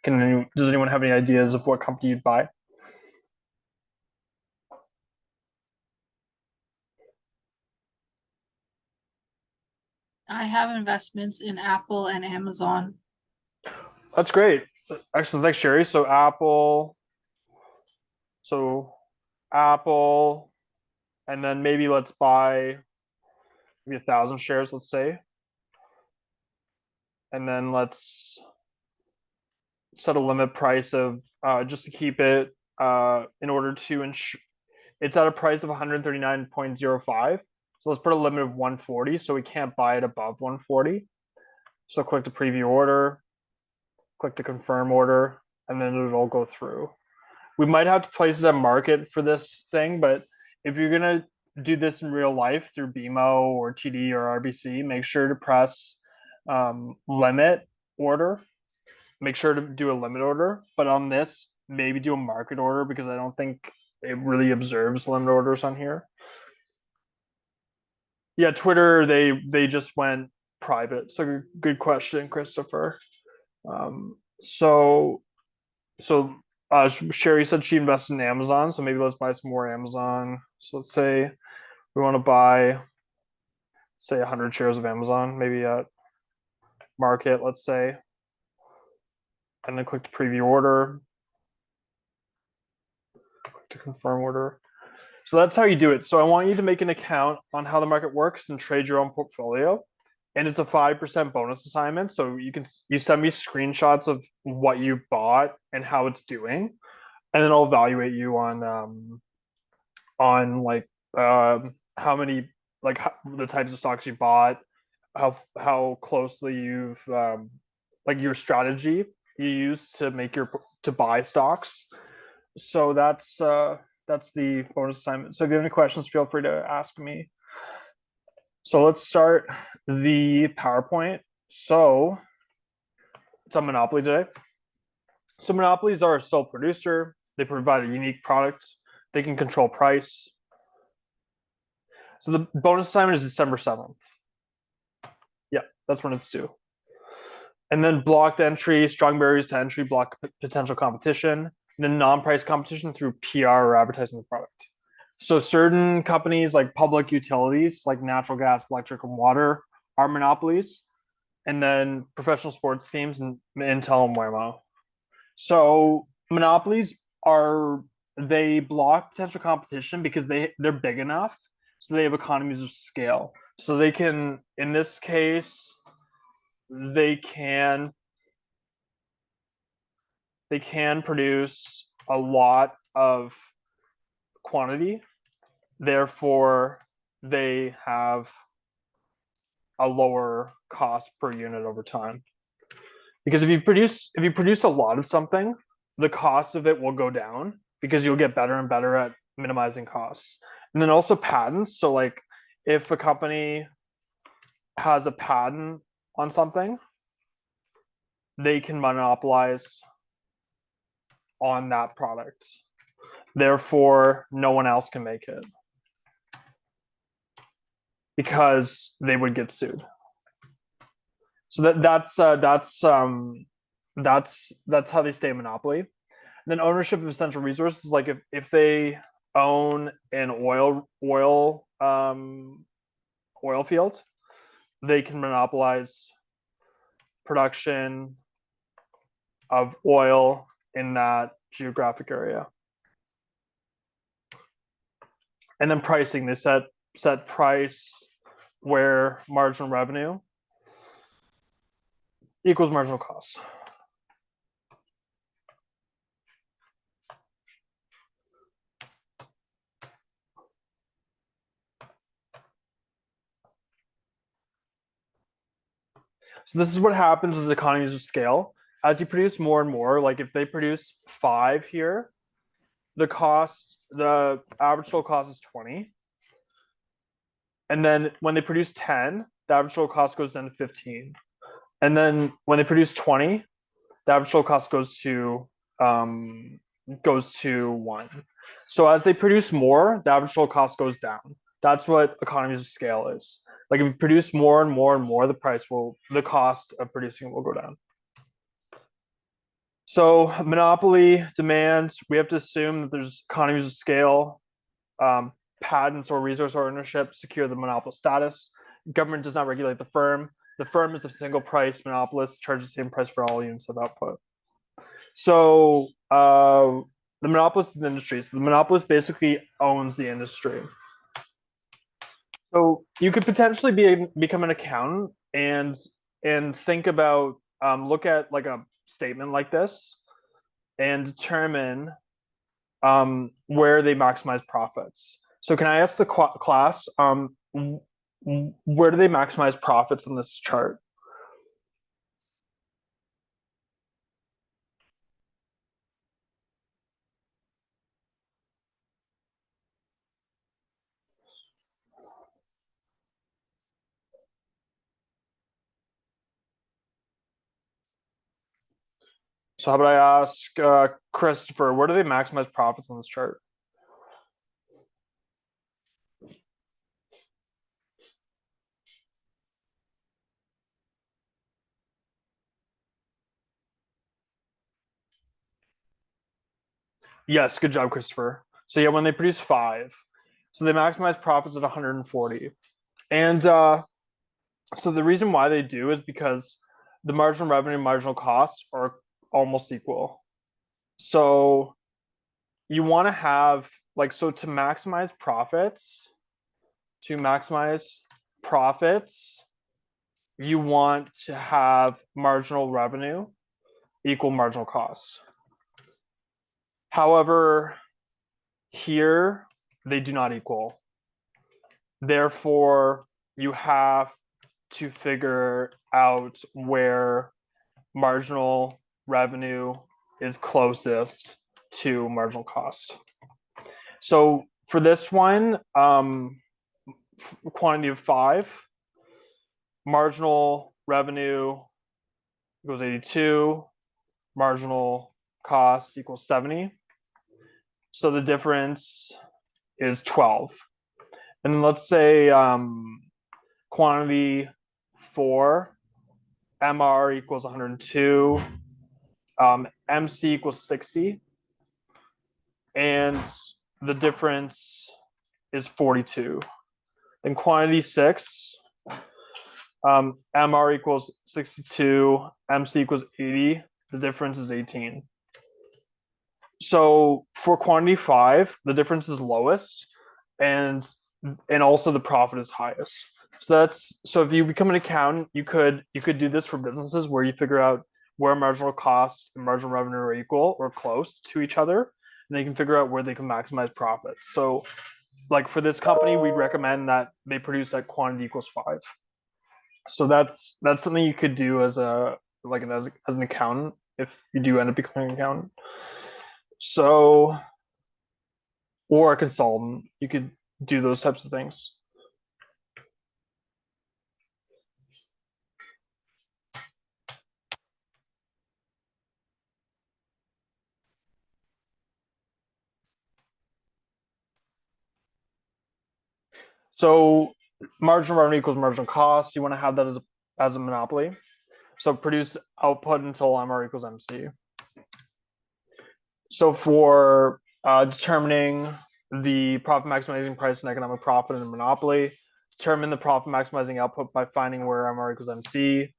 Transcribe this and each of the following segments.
Does anyone have any ideas of what company you'd buy? I have investments in Apple and Amazon. That's great. Excellent. Thanks, Sherry. So Apple, and then maybe let's buy maybe 1,000 shares, let's say, and then let's set a limit price of just to keep it in order to ensure it's at a price of 139.05. So let's put a limit of 140 so we can't buy it above 140. So click to preview order, click to confirm order, and then it'll go through. We might have to place it at market for this thing, but if you're gonna do this in real life through BMO or TD or RBC, make sure to press limit order. Make sure to do a limit order, but on this, maybe do a market order because I don't think it really observes limit orders on here. Yeah, Twitter, they just went private. So good question, Christopher. Um, so Sherry said she invested in Amazon, so maybe let's buy some more Amazon. So let's say we want to buy, say, 100 shares of Amazon, maybe at market, let's say, and then click to preview order, click to confirm order. So that's how you do it. So I want you to make an account on how the market works and trade your own portfolio. And it's a 5% bonus assignment. So you send me screenshots of what you bought and how it's doing, and then I'll evaluate you on like how many the types of stocks you bought, how closely you've like your strategy you use to make your to buy stocks. So that's the bonus assignment. So if you have any questions, feel free to ask me. So let's start the PowerPoint. So it's a monopoly today. So monopolies are a sole producer. They provide a unique product. They can control price. So the bonus assignment is December 7th. Yeah, that's when it's due. And then blocked entry, strong barriers to entry, block potential competition. And then non-price competition through PR or advertising the product. So certain companies like public utilities, like natural gas, electric, and water, are monopolies. And then professional sports teams and Intel and Waymo. So monopolies are they block potential competition because they're big enough, so they have economies of scale. So they can, in this case, they can they can produce a lot of quantity. Therefore, they have a lower cost per unit over time. Because if you produce a lot of something, the cost of it will go down because you'll get better and better at minimizing costs. And then also patents. So like if a company has a patent on something, they can monopolize on that product. Therefore, no one else can make it because they would get sued. So that's how they stay a monopoly. And then ownership of essential resources, like if they own an oil field, they can monopolize production of oil in that geographic area. And then pricing, they set price where marginal revenue equals marginal cost. So this is what happens with economies of scale. As you produce more and more, like if they produce 5 here, the average total cost is 20. And then when they produce 10, the average total cost goes down to 15. And then when they produce 20, the average total cost goes to 1. So as they produce more, the average total cost goes down. That's what economies of scale is. Like if you produce more and more and more, the cost of producing it will go down. So monopoly demand, we have to assume that there's economies of scale. Um, Patents or resource ownership secure the monopoly status. Government does not regulate the firm. The firm is a single price monopolist, charges the same price for all units of output. So the monopolist is the industry. So the monopolist basically owns the industry. So you could potentially become an accountant and think about look at like a statement like this and determine where they maximize profits. So can I ask the class where do they maximize profits in this chart? So how about I ask Christopher, where do they maximize profits on this chart? Yes, good job, Christopher. So yeah, when they produce five, so they maximize profits at 140. And so the reason why they do is because the marginal revenue and marginal costs are almost equal. So you want to have like so to maximize profits, you want to have marginal revenue equal marginal costs. However, here they do not equal. Therefore, you have to figure out where marginal revenue is closest to marginal cost. So for this one, quantity of 5, marginal revenue equals 82, marginal cost equals 70. So the difference is 12. And then let's say quantity 4, MR equals 102, MC equals 60, and the difference is 42. Then quantity 6, MR equals 62, MC equals 80, the difference is 18. So for quantity 5, the difference is lowest, and also the profit is highest. So if you become an accountant, you could do this for businesses where you figure out where marginal cost and marginal revenue are equal or close to each other, and they can figure out where they can maximize profits. So like for this company, we'd recommend that they produce at quantity equals 5. So that's something you could do as a like as an accountant if you do end up becoming an accountant. So or a consultant, you could do those types of things. So marginal revenue equals marginal cost. You want to have that as a monopoly. So produce output until MR equals MC. So for determining the profit maximizing price and economic profit in a monopoly, determine the profit maximizing output by finding where MR equals MC.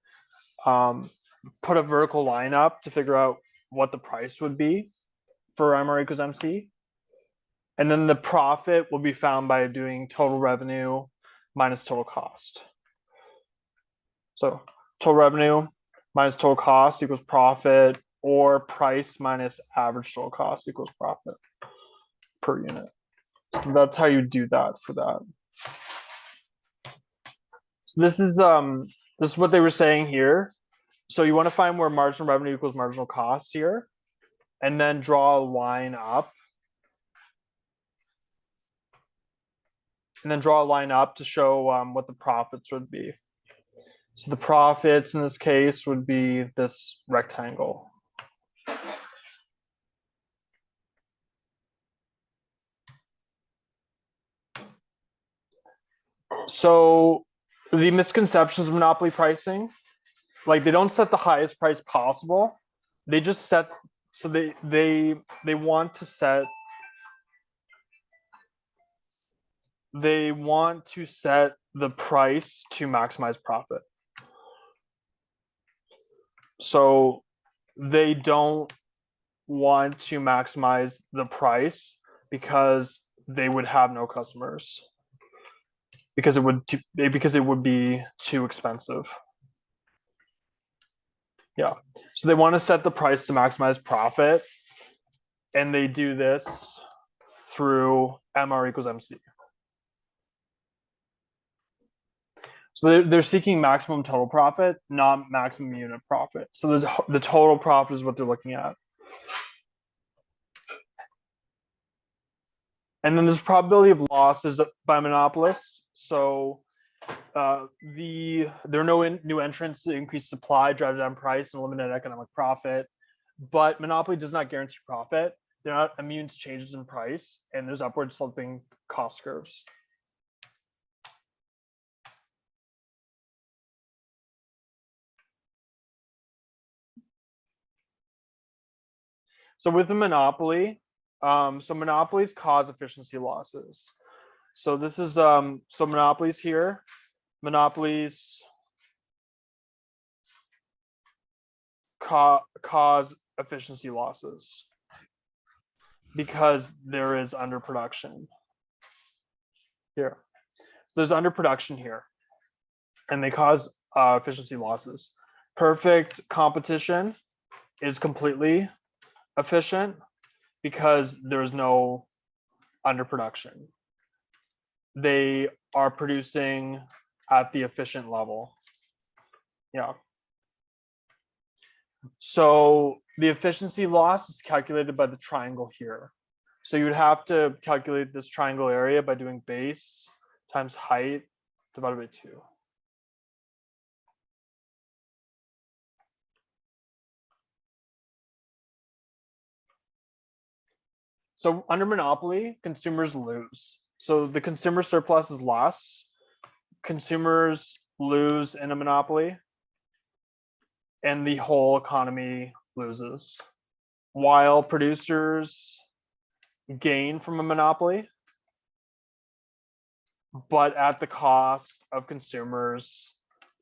Put a vertical line up to figure out what the price would be for MR equals MC. And then the profit will be found by doing total revenue minus total cost. So total revenue minus total cost equals profit, or price minus average total cost equals profit per unit. So that's how you do that for that. So this is what they were saying here. So you want to find where marginal revenue equals marginal cost here, and then draw a line up. And then draw a line up to show what the profits would be. So the profits in this case would be this rectangle. So the misconceptions of monopoly pricing, like they don't set the highest price possible. they just set, so they want to set, they want to set the price to maximize profit. So they don't want to maximize the price because they would have no customers, because it would be too expensive. Yeah. So they want to set the price to maximize profit, and they do this through MR equals MC. So they're seeking maximum total profit, not maximum unit profit. So the total profit is what they're looking at. And then there's probability of losses by monopolists. So there are no new entrants to increase supply, drive down price, and eliminate economic profit. But monopoly does not guarantee profit. They're not immune to changes in price, and there's upward sloping cost curves. So with a monopoly, so monopolies cause efficiency losses. So this is so monopolies here. Monopolies cause efficiency losses because there is underproduction here. There's underproduction here, and they cause efficiency losses. Perfect competition is completely efficient because there's no underproduction. They are producing at the efficient level. Yeah. So the efficiency loss is calculated by the triangle here. So you would have to calculate this triangle area by doing base times height divided by 2. So under monopoly, consumers lose. So the consumer surplus is less. Consumers lose in a monopoly, and the whole economy loses. While producers gain from a monopoly, but at the cost of consumers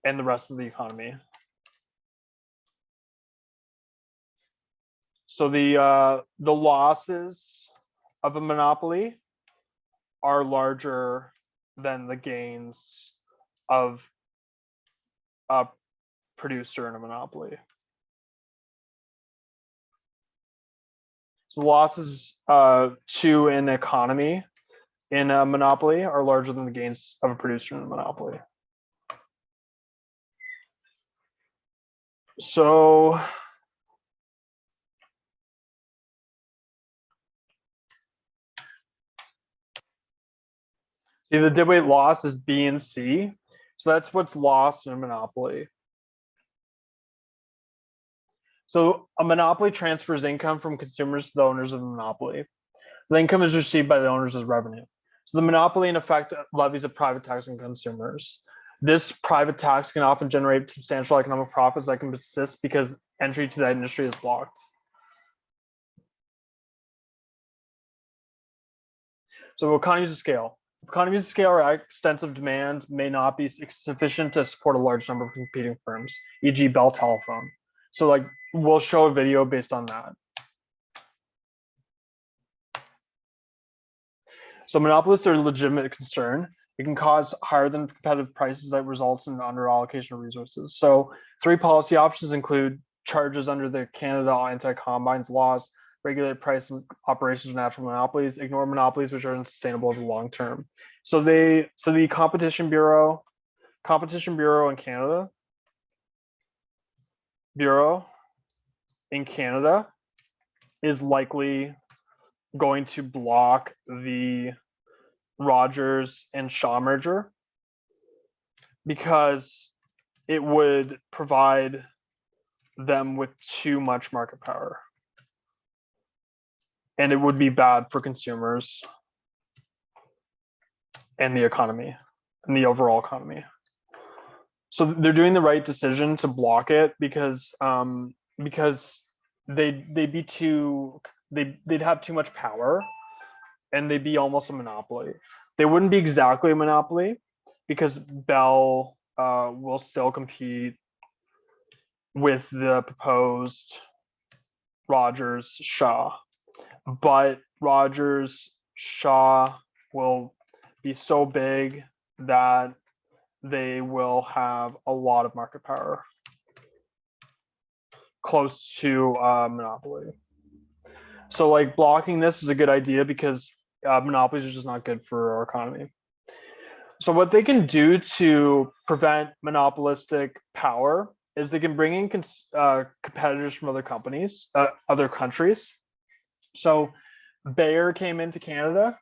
and the rest of the economy. So the losses of a monopoly are larger than the gains of a producer in a monopoly. So losses to an economy in a monopoly are larger than the gains of a producer in a monopoly. So see, the deadweight loss is B and C. So that's what's lost in a monopoly. So a monopoly transfers income from consumers to the owners of the monopoly. The income is received by the owners as revenue. So the monopoly, in effect, levies a private tax on consumers. This private tax can often generate substantial economic profits that can persist because entry to that industry is blocked. So economies of scale. Economies of scale or extensive demand may not be sufficient to support a large number of competing firms, e.g. Bell Telephone. So like we'll show a video based on that. So monopolists are a legitimate concern. It can cause higher than competitive prices that results in under allocation of resources. So 3 policy options include charges under the Canada anti-combines laws, regulate price and operations of natural monopolies, ignore monopolies which are unsustainable over the long term. So the Competition Bureau in Canada, is likely going to block the Rogers and Shaw merger because it would provide them with too much market power, and it would be bad for consumers and the economy and the overall economy. So they're doing the right decision to block it because they'd be too they'd have too much power, and they'd be almost a monopoly. They wouldn't be exactly a monopoly because Bell will still compete with the proposed Rogers Shaw, but Rogers Shaw will be so big that they will have a lot of market power, close to monopoly. So like blocking this is a good idea because monopolies are just not good for our economy. So what they can do to prevent monopolistic power is they can bring in competitors from other companies, other countries. So Bayer came into Canada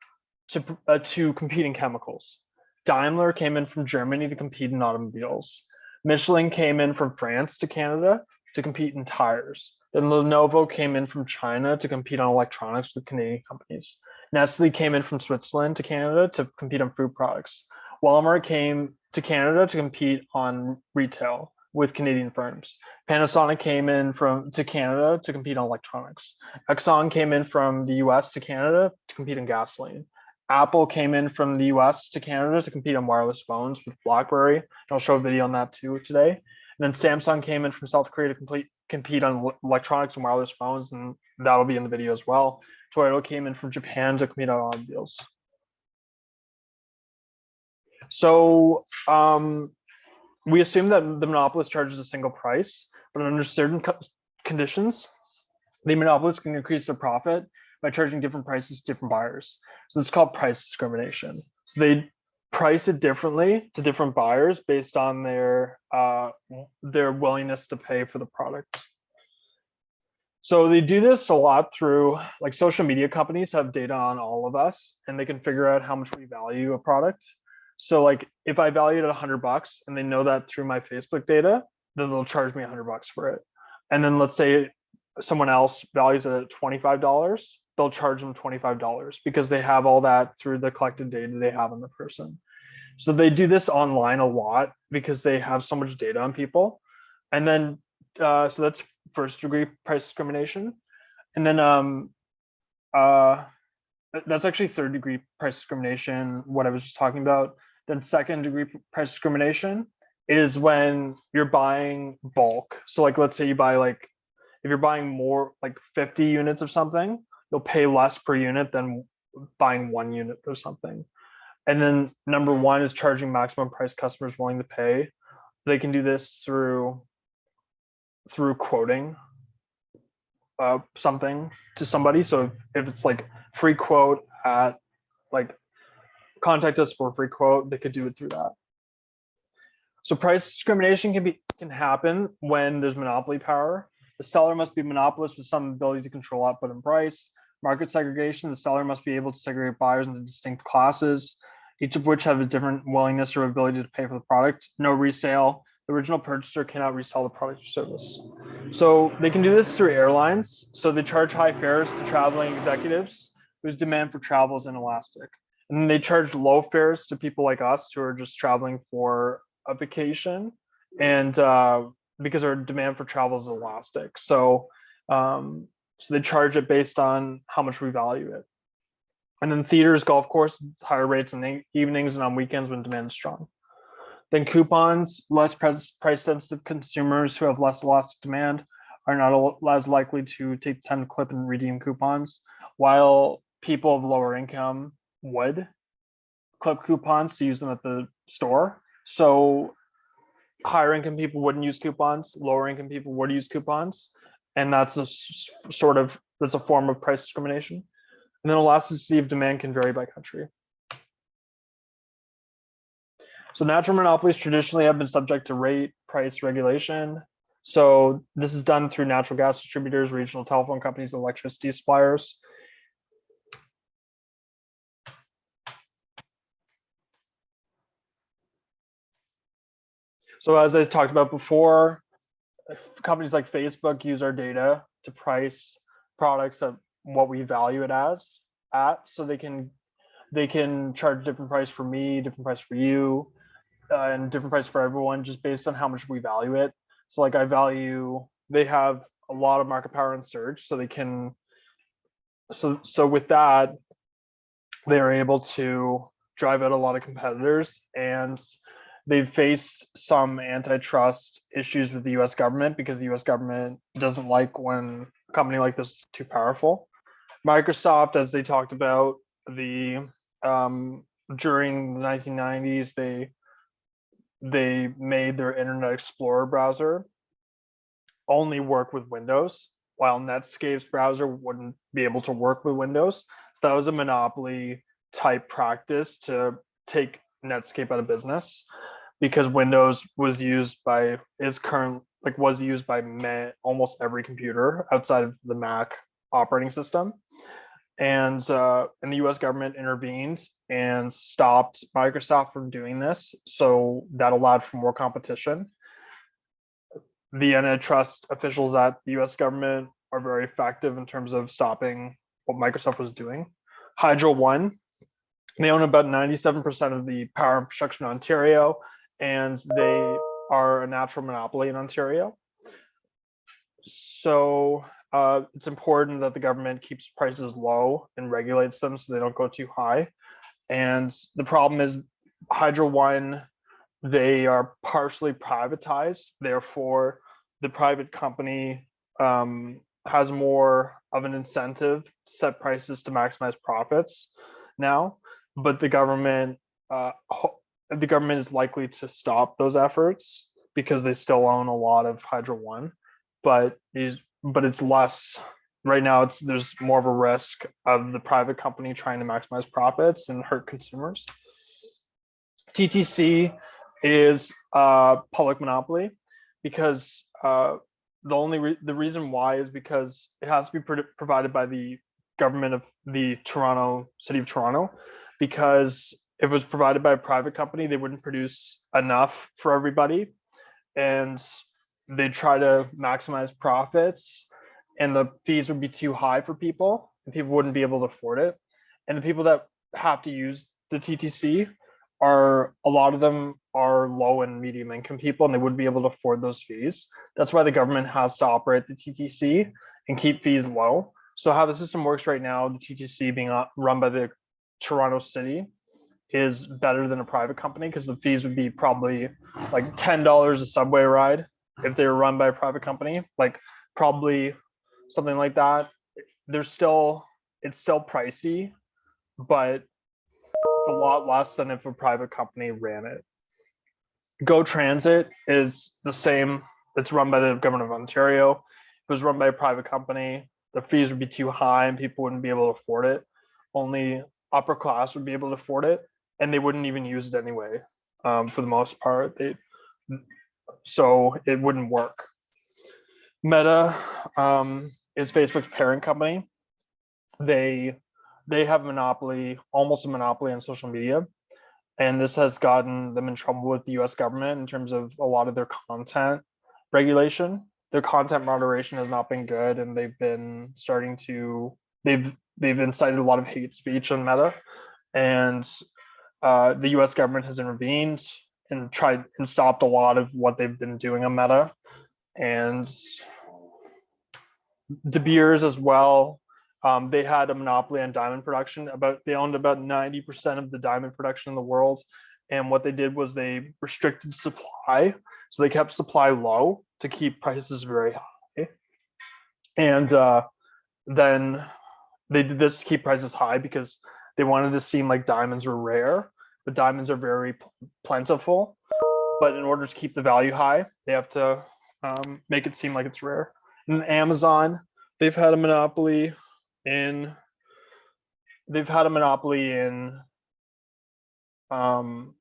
to compete in chemicals. Daimler came in from Germany to compete in automobiles. Michelin came in from France to Canada to compete in tires. Then Lenovo came in from China to compete on electronics with Canadian companies. Nestle came in from Switzerland to Canada to compete on food products. Walmart came to Canada to compete on retail with Canadian firms. Panasonic came in to Canada to compete on electronics. Exxon came in from the US to Canada to compete in gasoline. Apple came in from the US to Canada to compete on wireless phones with BlackBerry. And I'll show a video on that too today. And then Samsung came in from South Korea to compete on electronics and wireless phones, and that'll be in the video as well. Toyota came in from Japan to compete on automobiles. So we assume that the monopolist charges a single price, but under certain conditions, the monopolist can increase their profit by charging different prices to different buyers. So this is called price discrimination. So they price it differently to different buyers based on their willingness to pay for the product. So they do this a lot through, like, social media companies have data on all of us, and they can figure out how much we value a product. So like if I value it at $100 and they know that through my Facebook data, then they'll charge me $100 for it. And then let's say someone else values it at $25, they'll charge them $25 because they have all that through the collected data they have on the person. So they do this online a lot because they have so much data on people. And then so that's first degree price discrimination. And then that's actually third degree price discrimination, what I was just talking about. Then second degree price discrimination is when you're buying bulk. So like, let's say you buy, like, if you're buying more, like 50 units of something, you'll pay less per unit than buying 1 unit of something. And then number one is charging maximum price customers willing to pay. They can do this through quoting something to somebody. So if it's like free quote at, like, contact us for a free quote, they could do it through that. So price discrimination can happen when there's monopoly power. The seller must be monopolist with some ability to control output and price. Market segregation, the seller must be able to segregate buyers into distinct classes, each of which have a different willingness or ability to pay for the product. No resale. The original purchaser cannot resell the product or service. So they can do this through airlines. So they charge high fares to traveling executives whose demand for travel is inelastic. And then they charge low fares to people like us who are just traveling for a vacation, and because our demand for travel is elastic. So they charge it based on how much we value it. And then theaters, golf courses, higher rates in the evenings and on weekends when demand is strong. Then coupons, less price sensitive consumers who have less elastic demand are not as likely to take the time to clip and redeem coupons, while people of lower income would clip coupons to use them at the store. So higher income people wouldn't use coupons, lower income people would use coupons. And that's a form of price discrimination. And then elasticity of demand can vary by country. So natural monopolies traditionally have been subject to rate price regulation. So this is done through natural gas distributors, regional telephone companies, and electricity suppliers. So as I talked about before, companies like Facebook use our data to price products at what we value it at. So they can charge different price for me, different price for you, and different price for everyone just based on how much we value it. So like they have a lot of market power in search, so they can. So with that, they're able to drive out a lot of competitors, and they've faced some antitrust issues with the US government because the US government doesn't like when a company like this is too powerful. Microsoft, as they talked about, the during the 1990s, they made their Internet Explorer browser only work with Windows, while Netscape's browser wouldn't be able to work with Windows. So that was a monopoly type practice to take Netscape out of business, because Windows was used by almost every computer outside of the Mac operating system. And the U.S. government intervened and stopped Microsoft from doing this, so that allowed for more competition. The antitrust officials at the U.S. government are very effective in terms of stopping what Microsoft was doing. Hydro One, they own about 97% of the power infrastructure in Ontario, and they are a natural monopoly in Ontario. So it's important that the government keeps prices low and regulates them so they don't go too high. And the problem is Hydro One, they are partially privatized. Therefore, the private company has more of an incentive to set prices to maximize profits now. But the government is likely to stop those efforts because they still own a lot of Hydro One, but it's less right now. There's more of a risk of the private company trying to maximize profits and hurt consumers. TTC is a public monopoly because the reason why is because it has to be provided by the government of the city of Toronto, because if it was provided by a private company, they wouldn't produce enough for everybody, and they try to maximize profits, and the fees would be too high for people, and people wouldn't be able to afford it. And the people that have to use the TTC a lot of them are low and medium income people, and they wouldn't be able to afford those fees. That's why the government has to operate the TTC and keep fees low. So how the system works right now, the TTC being run by the Toronto City, is better than a private company because the fees would be probably like $10 a subway ride if they were run by a private company, like probably something like that. It's still pricey, but it's a lot less than if a private company ran it. Go Transit is the same. It's run by the government of Ontario. If it was run by a private company, the fees would be too high and people wouldn't be able to afford it. Only upper class would be able to afford it, and they wouldn't even use it anyway. For the most part, so it wouldn't work. Meta is Facebook's parent company. They have almost a monopoly on social media, and this has gotten them in trouble with the U.S. government in terms of a lot of their content regulation. Their content moderation has not been good, and they've incited a lot of hate speech on Meta, and the U.S. government has intervened and tried and stopped a lot of what they've been doing on Meta. And De Beers as well. They had a monopoly on diamond production. They owned about 90% of the diamond production in the world. And what they did was they restricted supply. So they kept supply low to keep prices very high. And then they did this to keep prices high because they wanted to seem like diamonds were rare, but diamonds are very plentiful. But in order to keep the value high, they have to make it seem like it's rare. And Amazon, they've had a monopoly in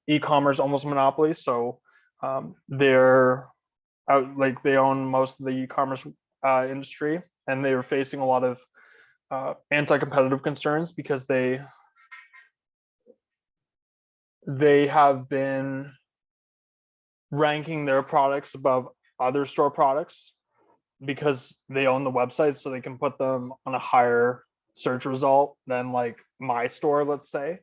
e-commerce, almost monopoly. So they're out, like they own most of the e-commerce industry, and they were facing a lot of anti-competitive concerns because they have been ranking their products above other store products because they own the website, so they can put them on a higher search result than like my store, let's say.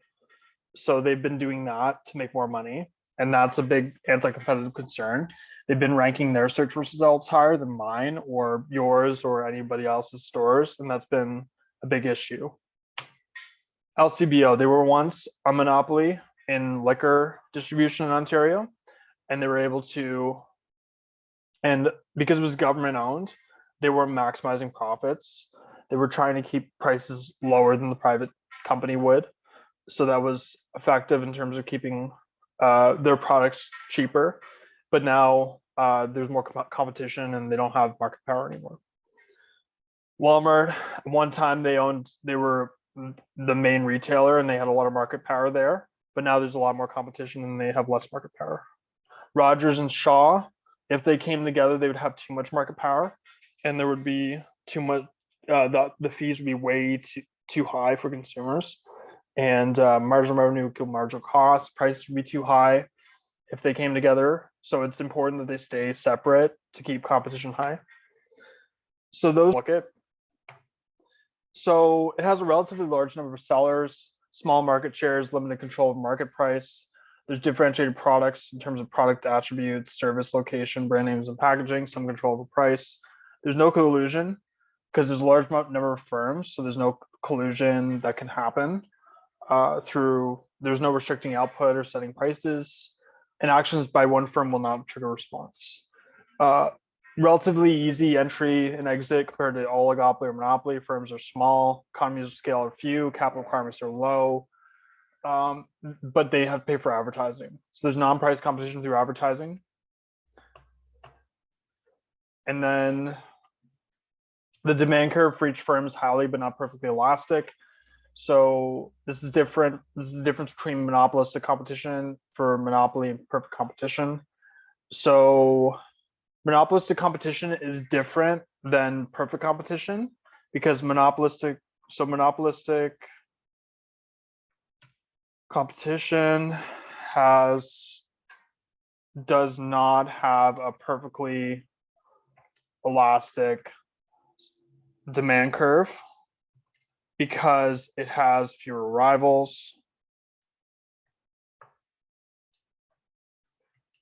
So they've been doing that to make more money, and that's a big anti-competitive concern. they've been ranking their search results higher than mine or yours or anybody else's stores, and that's been a big issue. LCBO, they were once a monopoly in liquor distribution in Ontario, and they were able to, and because it was government owned, they were maximizing profits. They were trying to keep prices lower than the private company would. So that was effective in terms of keeping their products cheaper. But now there's more competition and they don't have market power anymore. Walmart, one time they were the main retailer and they had a lot of market power there, but now there's a lot more competition and they have less market power. Rogers and Shaw, if they came together, they would have too much market power and there would be too much, the fees would be way too high for consumers. And marginal revenue equal marginal cost, prices would be too high if they came together. So it's important that they stay separate to keep competition high. So those look at. So it has a relatively large number of sellers, small market shares, limited control of market price. There's differentiated products in terms of product attributes, service location, brand names, and packaging, some control of the price. There's no collusion because there's a large number of firms, so there's no collusion that can happen there's no restricting output or setting prices, and actions by one firm will not trigger response. Relatively easy entry and exit compared to oligopoly or monopoly. Firms are small, economies of scale are few, capital requirements are low, but they have to pay for advertising. So there's non-price competition through advertising. And then the demand curve for each firm is highly but not perfectly elastic. So this is different. This is the difference between monopolistic competition for monopoly and perfect competition. So monopolistic competition is different than perfect competition because monopolistic competition does not have a perfectly elastic demand curve because it has fewer rivals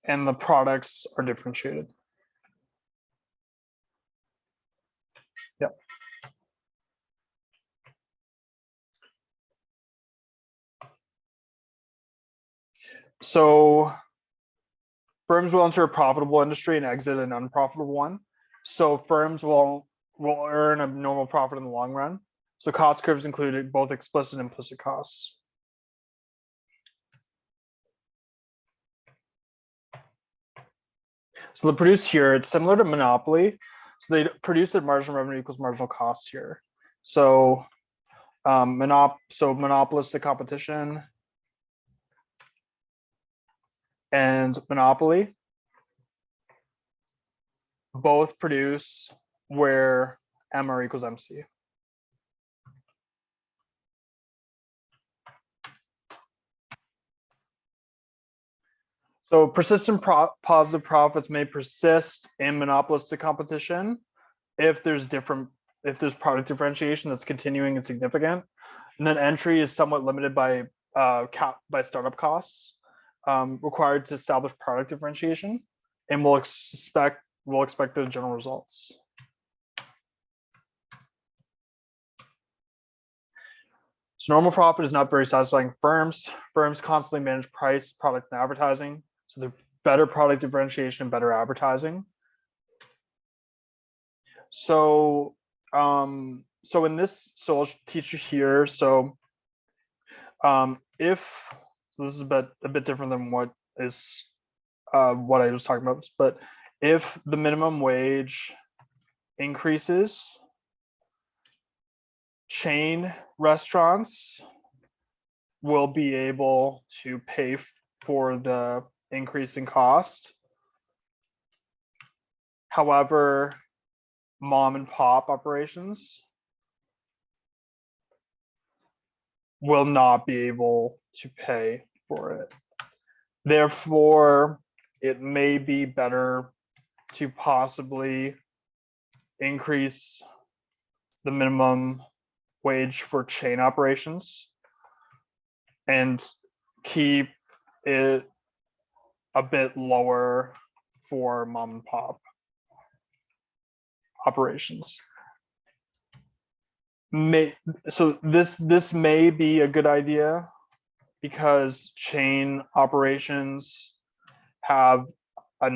and the products are differentiated. Yep. So firms will enter a profitable industry and exit an unprofitable one. So firms will earn a normal profit in the long run. So cost curves include both explicit and implicit costs. So the produce here, it's similar to monopoly. So they produce at marginal revenue equals marginal cost here. So monopolistic competition and monopoly both produce where MR equals MC. So persistent positive profits may persist in monopolistic competition if there's product differentiation that's continuing and significant. And then entry is somewhat limited by startup costs required to establish product differentiation, and we'll expect the general results. So normal profit is not very satisfying firms. Firms constantly manage price, product, and advertising. So they're better product differentiation, better advertising. So I'll teach you here. So this is a bit different than what I was talking about, but if the minimum wage increases, chain restaurants will be able to pay for the increase in cost. However, mom and pop operations will not be able to pay for it. Therefore, it may be better to possibly increase the minimum wage for chain operations and keep it a bit lower for mom and pop operations. This may be a good idea because chain operations have a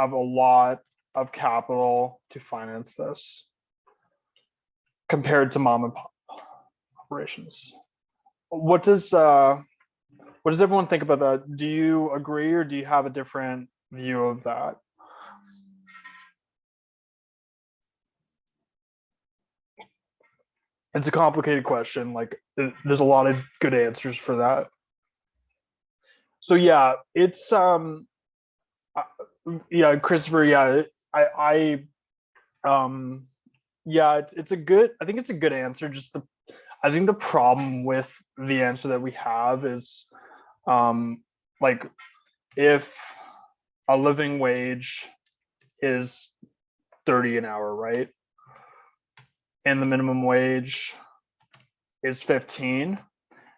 lot of capital to finance this compared to mom and pop operations. What does everyone think about that? Do you agree or do you have a different view of that? It's a complicated question. Like there's a lot of good answers for that. So yeah, it's yeah, Christopher, yeah, yeah, it's a good, I think it's a good answer. I think the problem with the answer that we have is like if a living wage is 30 an hour, right? And the minimum wage is 15.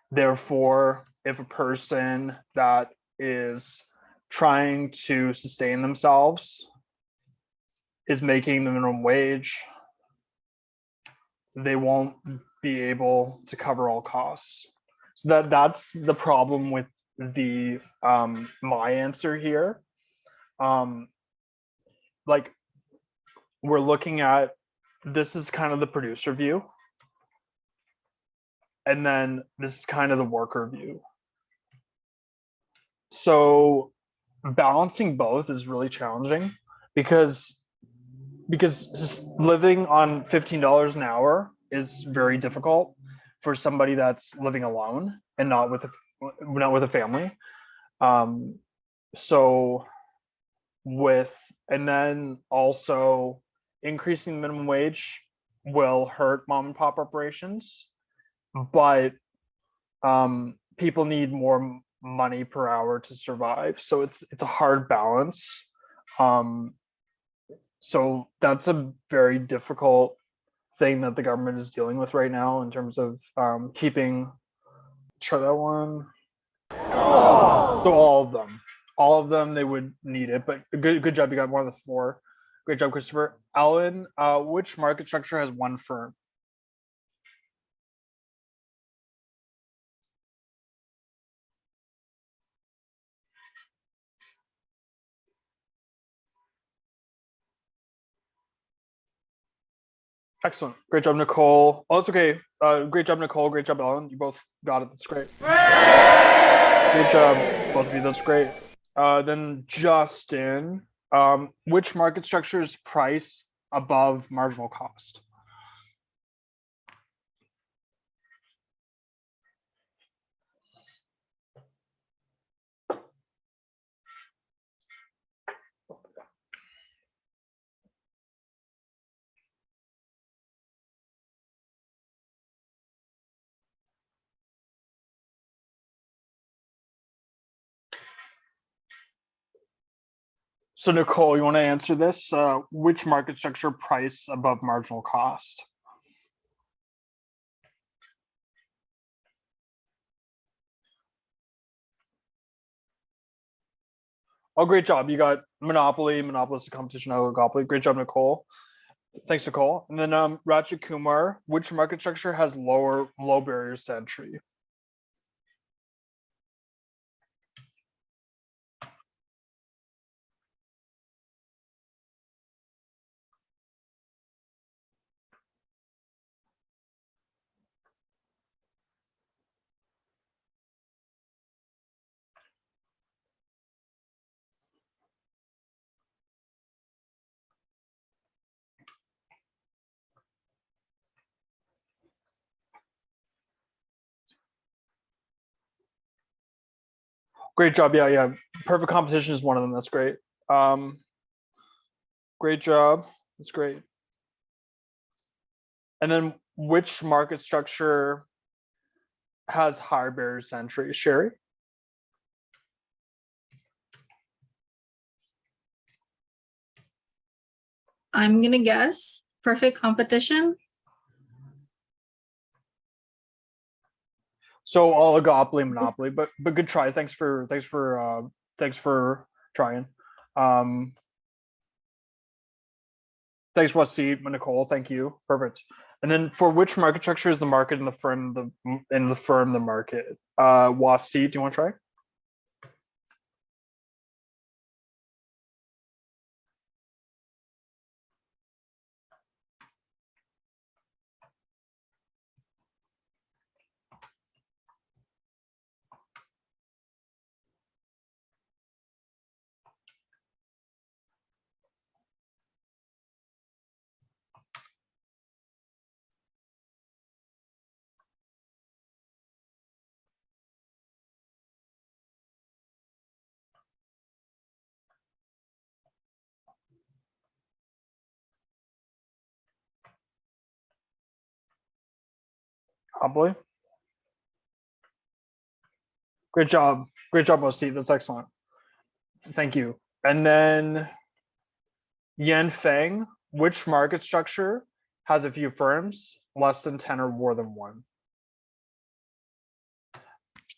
Therefore, if a person that is trying to sustain themselves is making the minimum wage, they won't be able to cover all costs. So that's the problem with the my answer here. Like we're looking at, this is kind of the producer view, and then this is kind of the worker view. So balancing both is really challenging because just living on $15 an hour is very difficult for somebody that's living alone and not with a family. So and then also increasing the minimum wage will hurt mom and pop operations, but people need more money per hour to survive. So it's a hard balance. So that's a very difficult thing that the government is dealing with right now in terms of keeping. Try that one. So all of them, they would need it. But good job, you got one of the four. Great job, Christopher. Alan, which market structure has one firm? Excellent. Great job, Nicole. Oh, that's okay. Great job, Nicole. Great job, Ellen. You both got it. That's great. Great job, both of you. That's great. Then Justin, which market structure is price above marginal cost? So Nicole, you want to answer this? Which market structure price above marginal cost? Oh, great job. You got monopoly, monopolistic competition, oligopoly. Great job, Nicole. Thanks, Nicole. And then Rajat Kumar, which market structure has low barriers to entry? Great job. Yeah, yeah. Perfect competition is one of them. That's great. Great job. That's great. And then which market structure has higher barriers to entry? Sherry? I'm gonna guess perfect competition. So oligopoly, monopoly, but good try. Thanks for trying. Thanks, Wasit, Nicole. Thank you. Perfect. And then for which market structure is the market in the firm the market? Wasit, do you want to try? Probably. Great job. Great job, Wasit. That's excellent. Thank you. And then Yan Feng, which market structure has a few firms, less than 10 or more than one?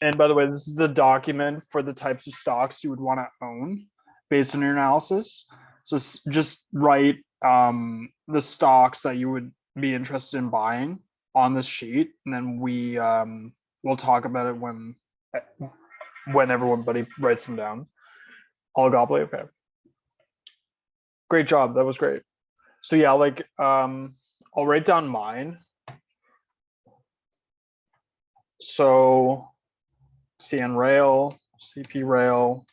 And by the way, this is the document for the types of stocks you would want to own based on your analysis. So just write the stocks that you would be interested in buying on this sheet, and then we'll talk about it when everybody writes them down. Oligopoly, okay. Great job. That was great. So yeah, like I'll write down mine. So CN Rail, CP Rail,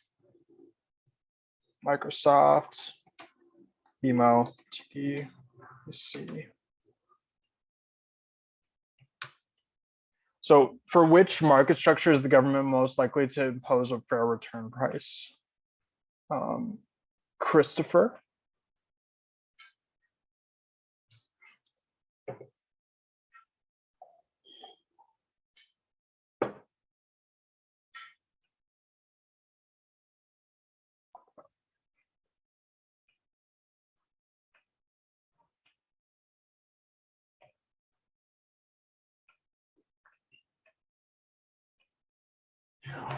Microsoft, BMO, TD, C. So for which market structure is the government most likely to impose a fair return price? Christopher?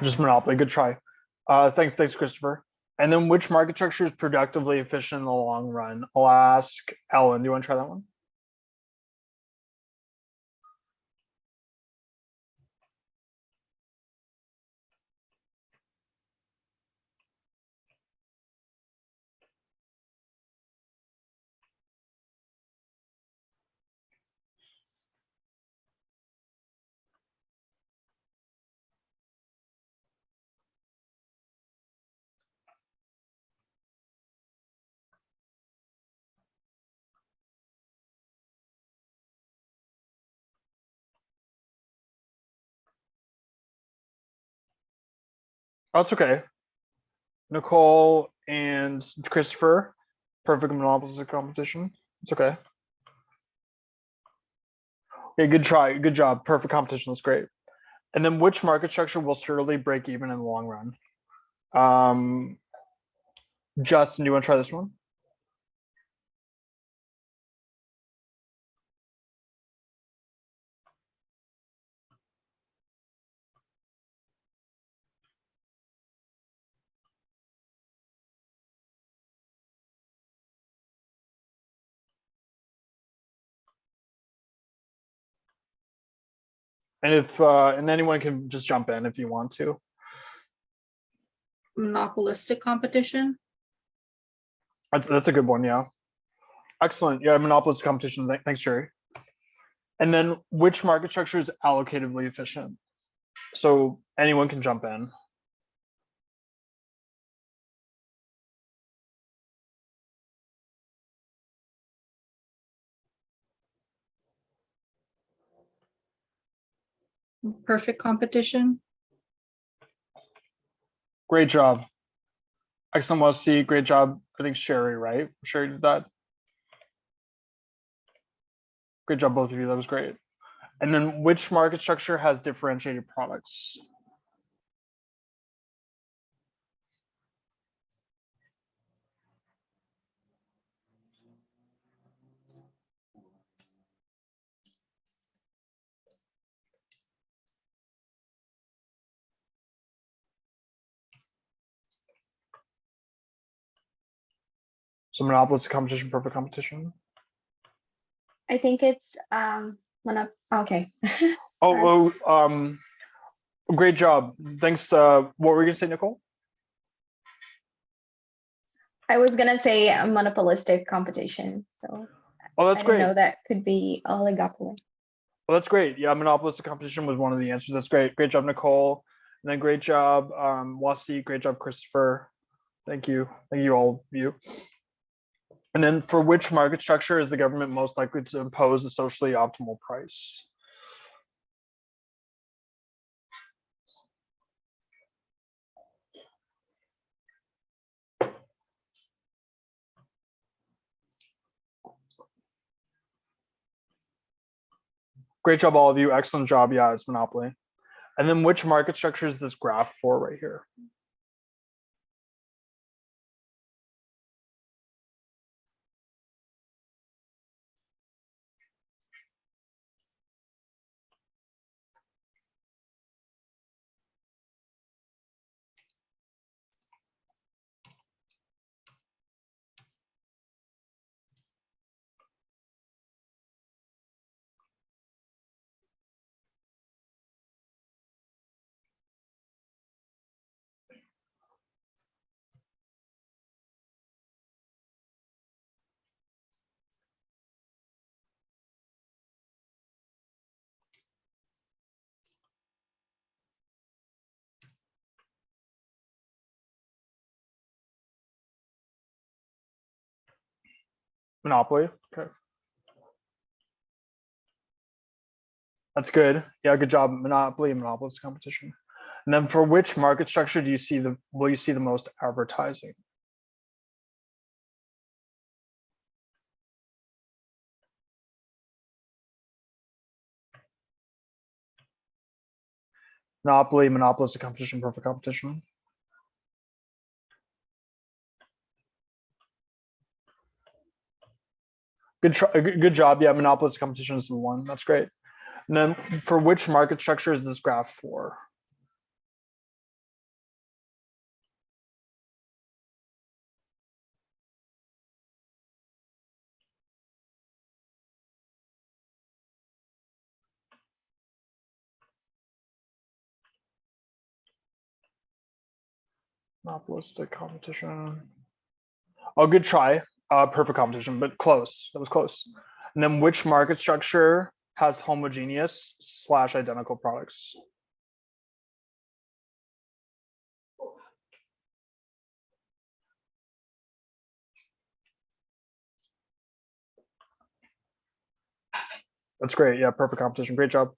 Just Monopoly, good try. Thanks, Christopher. And then which market structure is productively efficient in the long run? I'll ask Ellen. Do you want to try that one? Oh, it's okay. Nicole and Christopher, perfect monopolistic competition. It's okay. Yeah, good try. Good job. Perfect competition. That's great. And then which market structure will surely break even in the long run? Justin, do you want to try this one? And if and anyone can just jump in if you want to. Monopolistic competition. That's a good one. Yeah. Excellent. Yeah, monopolistic competition. Thanks, Jerry. And then which market structure is allocatively efficient? So anyone can jump in. Perfect competition. Great job. Excellent. Well, see, great job. I think Sherry, right? Sherry did that. Great job, both of you. That was great. And then which market structure has differentiated products? So monopolistic competition, perfect competition. I think it's okay. Sorry. Great job. Thanks. What were you gonna say, Nicole? I was gonna say a monopolistic competition, so Oh, I that's didn't great. know that could be oligopoly. Well, that's great. Yeah, monopolistic competition was one of the answers. That's great. Great job, Nicole. And then great job, Wasi. Great job, Christopher. Thank you. Thank you, all of you. And then for which market structure is the government most likely to impose a socially optimal price? Great job, all of you. Excellent job. Yeah, it's monopoly. And then which market structure is this graph for right here? Monopoly. Okay. That's good. Yeah, good job. Monopoly and monopolist competition. And then for which market structure will you see the most advertising? Monopoly, monopolistic competition, perfect competition. Good job. Yeah, monopolistic competition is the one. That's great. And then for which market structure is this graph for? Monopolistic competition. Oh, good try. Perfect competition, but close. That was close. And then which market structure has homogeneous / identical products? That's great. Yeah, perfect competition. Great job.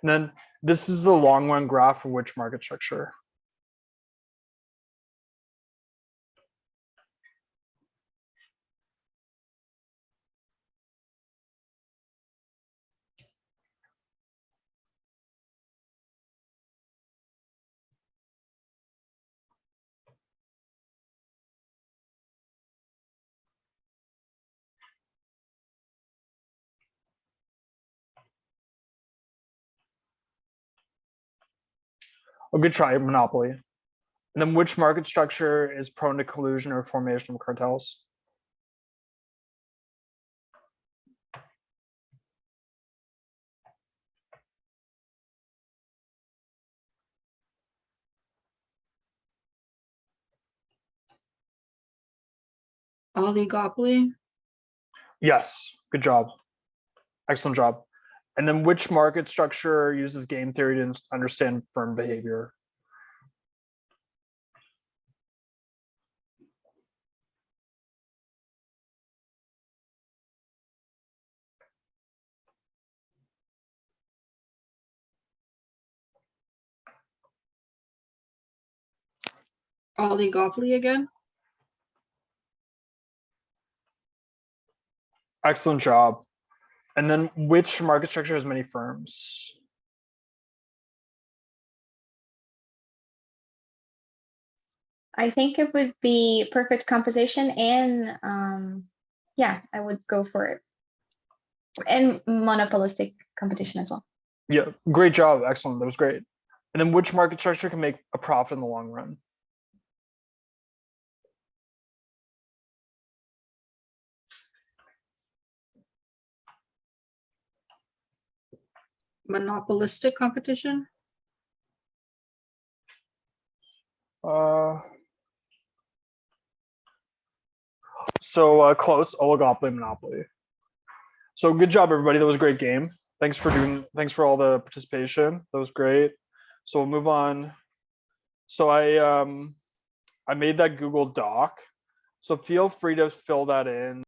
And then this is the long run graph for which market structure? A good try, monopoly. And then which market structure is prone to collusion or formation of cartels? Oligopoly. Yes, good job. Excellent job. And then which market structure uses game theory to understand firm behavior? Oligopoly again. Excellent job. And then which market structure has many firms? I think it would be perfect composition and yeah, I would go for it. And monopolistic competition as well. Yeah, great job. Excellent. That was great. And then which market structure can make a profit in the long run? Monopolistic competition? Close. Oligopoly, monopoly. So good job, everybody. That was a great game. Thanks for all the participation. That was great. So we'll move on. So I made that Google Doc. So feel free to fill that in.